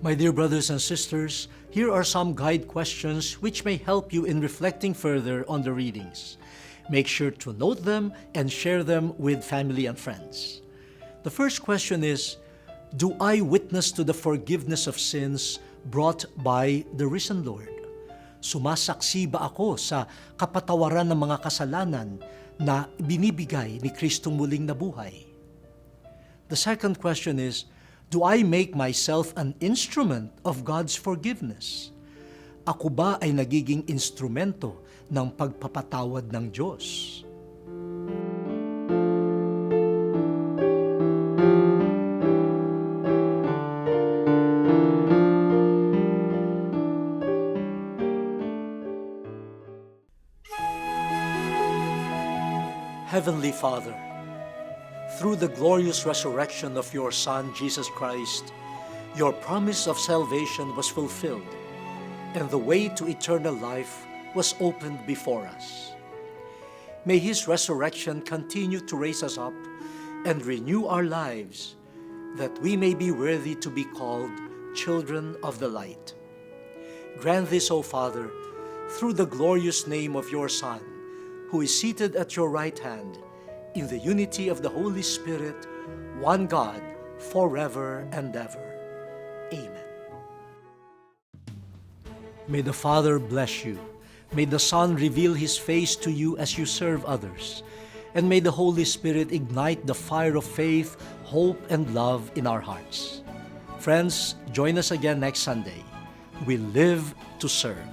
My dear brothers and sisters, here are some guide questions which may help you in reflecting further on the readings. Make sure to note them and share them with family and friends. The first question is, do I witness to the forgiveness of sins brought by the risen Lord? Sumasaksi ba ako sa kapatawaran ng mga kasalanan na binibigay ni Kristong muling nabuhay? The second question is, do I make myself an instrument of God's forgiveness? Ako ba ay nagiging instrumento ng pagpapatawad ng Diyos? Heavenly Father, through the glorious resurrection of your Son, Jesus Christ, your promise of salvation was fulfilled, and the way to eternal life was opened before us. May His resurrection continue to raise us up and renew our lives, that we may be worthy to be called children of the light. Grant this, O Father, through the glorious name of your Son, who is seated at your right hand, in the unity of the Holy Spirit, one God, forever and ever. Amen. May the Father bless you. May the Son reveal His face to you as you serve others. And may the Holy Spirit ignite the fire of faith, hope, and love in our hearts. Friends, join us again next Sunday. We live to serve.